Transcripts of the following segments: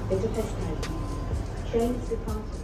Bitte festhalten. Trains departing.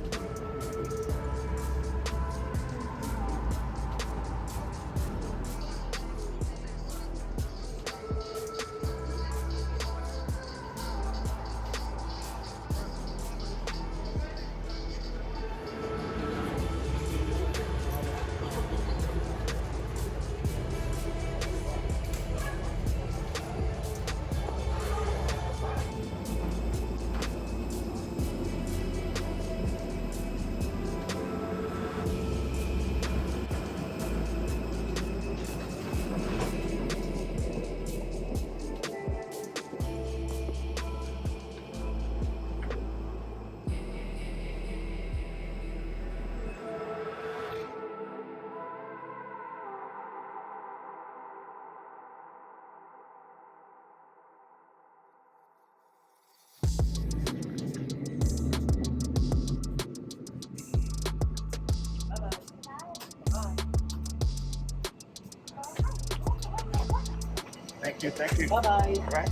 Thank you, thank you. Bye bye. All right.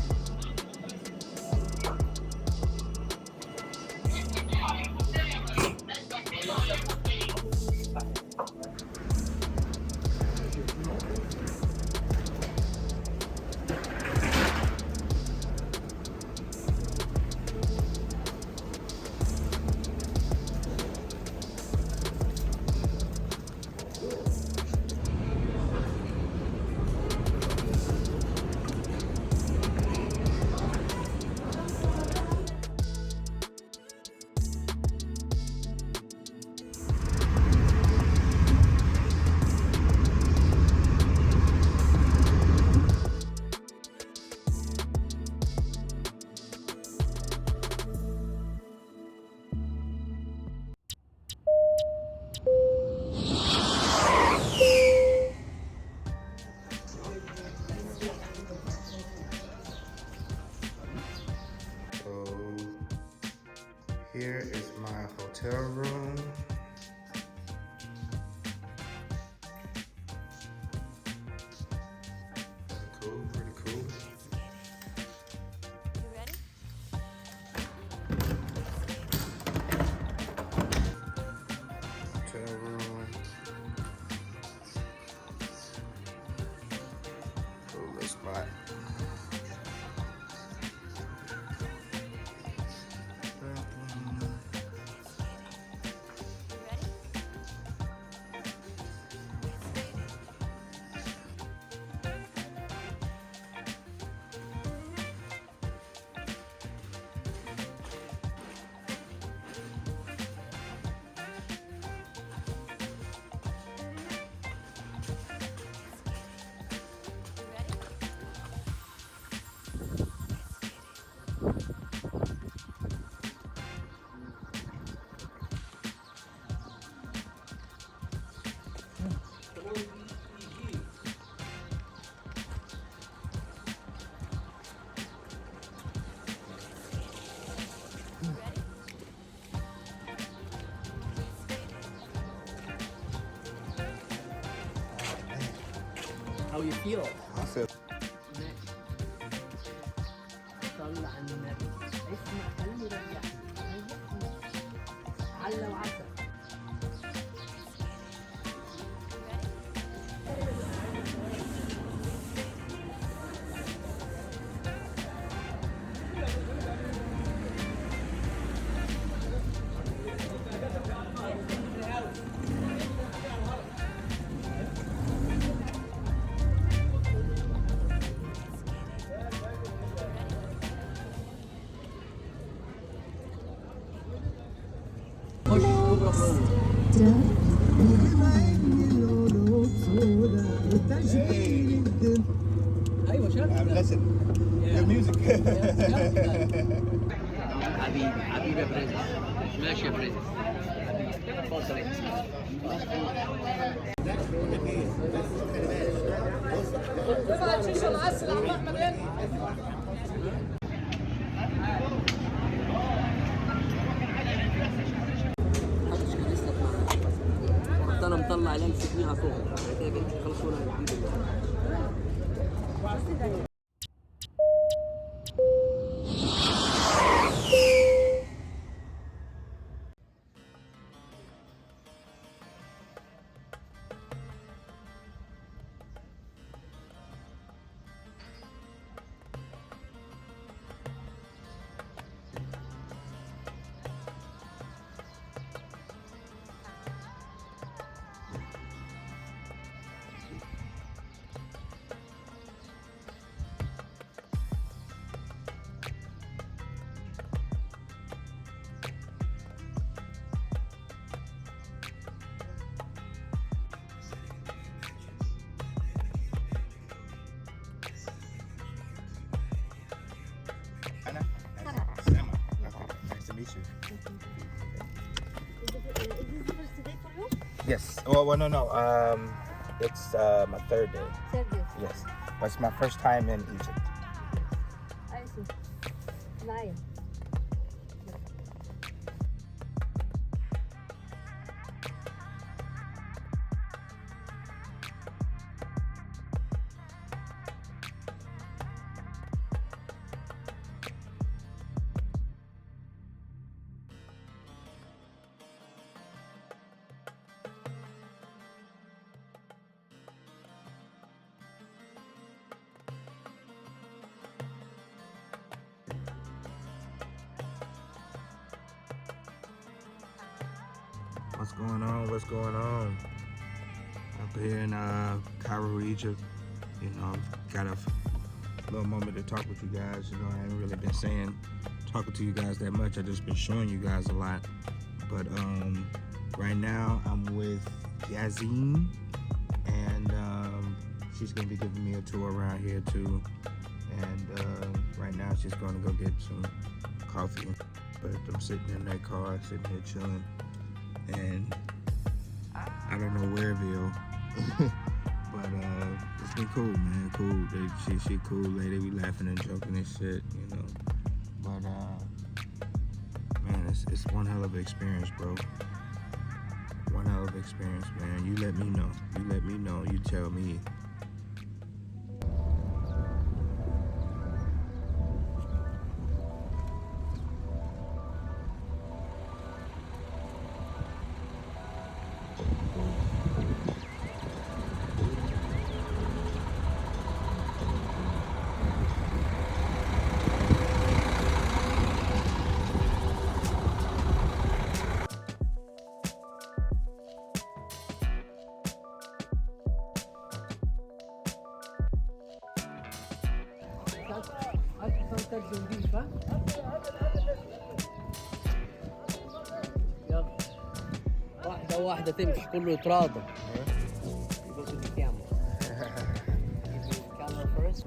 So here is my hotel room. Pretty cool. You ready? Hotel room. Cool little spot. You ready? You ready? You ready? How you feel? I feel صل على النبي. اسمع كلامي رجعني. على وعسى. خش كوبرا برو. ايوه شغل. listen. Your music. حبيبي حبيبي يا برنس. ماشي يا برنس. اتفضل يا انا مطلع لمسه فيها فوق كده جاي يخلصونا من الجديد. Yes. Oh, well, no. It's my third day. Third day. Yes. But it's my first time in Egypt. I see. Nine. What's going on? What's going on? Up here in Cairo, Egypt. You know, got a little moment to talk with you guys. You know, I haven't really been talking to you guys that much. I've just been showing you guys a lot. But right now I'm with Yazine, and she's gonna be giving me a tour around here too. And right now she's gonna go get some coffee. But I'm sitting in that car, sitting here chilling, and I don't know whereville. But it's been cool, man. Cool. She cool lady. We laughing and joking and shit, you know. But man, it's one hell of an experience, bro. One hell of an experience, man. You let me know. You tell me. يلا واحدة واحدة تمشي كله يتراضى. Go to the camera. Camera first.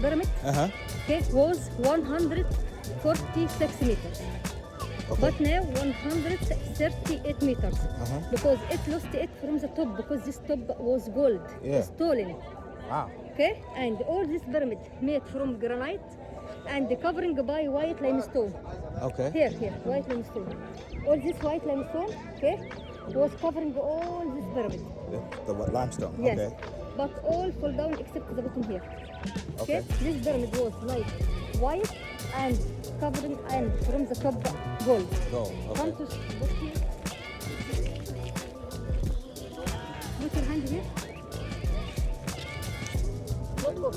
Pyramid. Okay, was 146 meters. Okay. But now 138 meters. Because it lost it from the top, because this top was gold. Yeah. Stolen. Wow. Okay, and all this pyramid made from granite and covering by white limestone. Okay. Here, white limestone. All this white limestone, okay, was covering all this pyramid. The limestone. Yes. Okay. But all fall down except the bottom here. Okay. This pyramid was like white and covering and from the top gold. Gold. Come Okay. to look here. Put your hand here. Look up.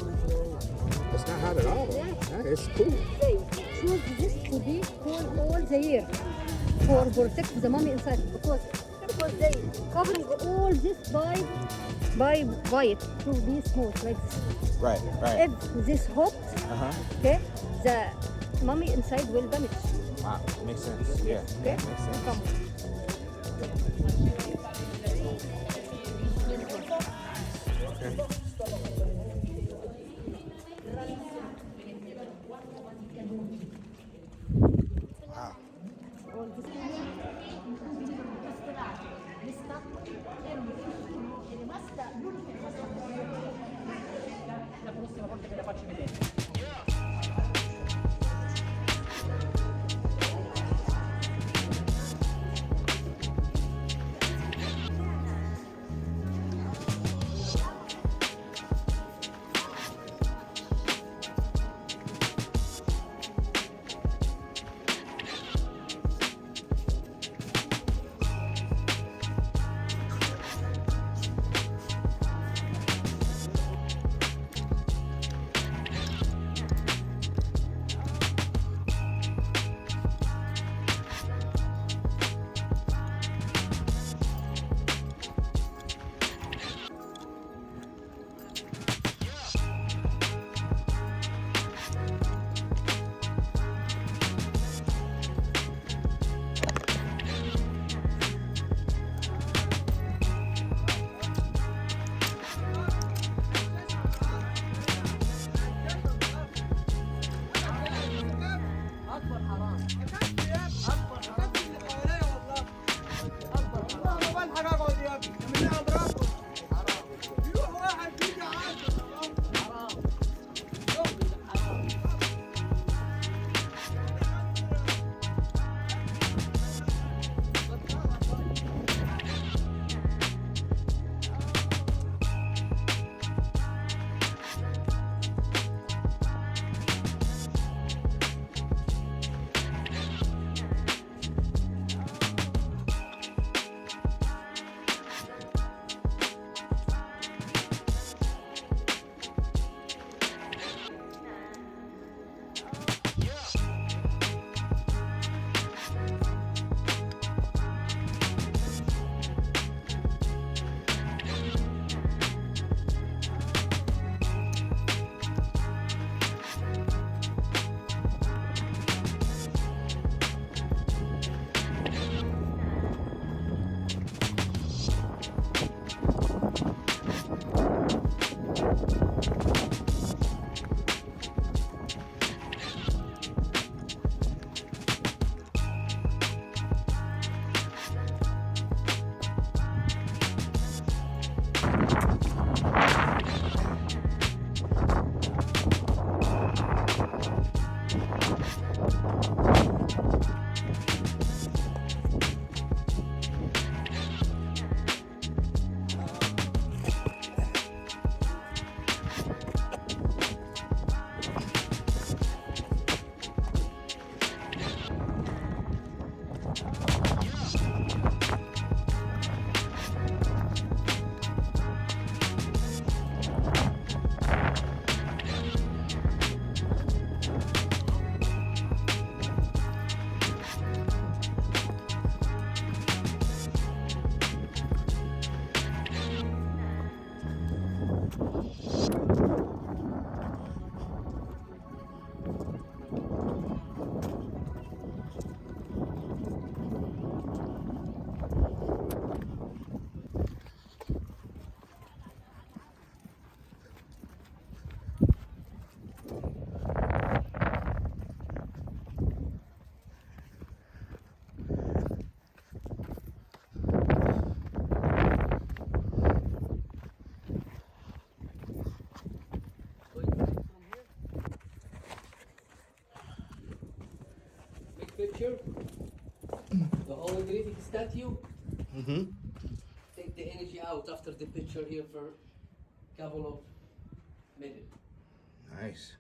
It's not hot at all. Yeah. It's cool. They choose this to be cool all the year for protect the mummy inside because they covering all this by white to be smooth like this. Right. If this hot, okay, the mummy inside will damage. Wow. Makes sense. Yeah. Okay, Makes sense. come. Wow. picture, the holographic statue. Mm-hmm. Take the energy out after the picture here for a couple of minutes. Nice.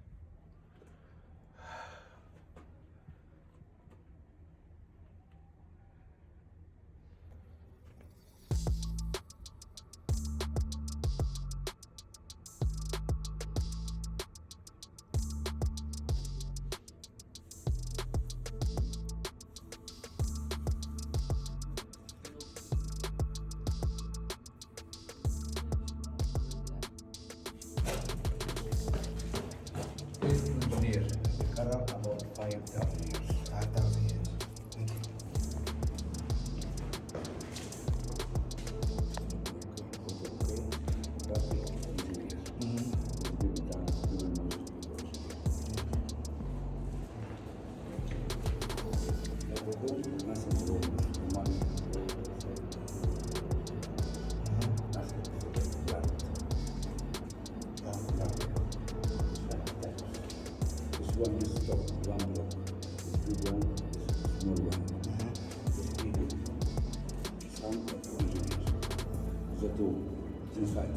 Engineer, the color about 5,000 years. 5,000 years. Thank you. This one is top, one block. This big one, this small one. This big one. Some of the engineers. The two inside.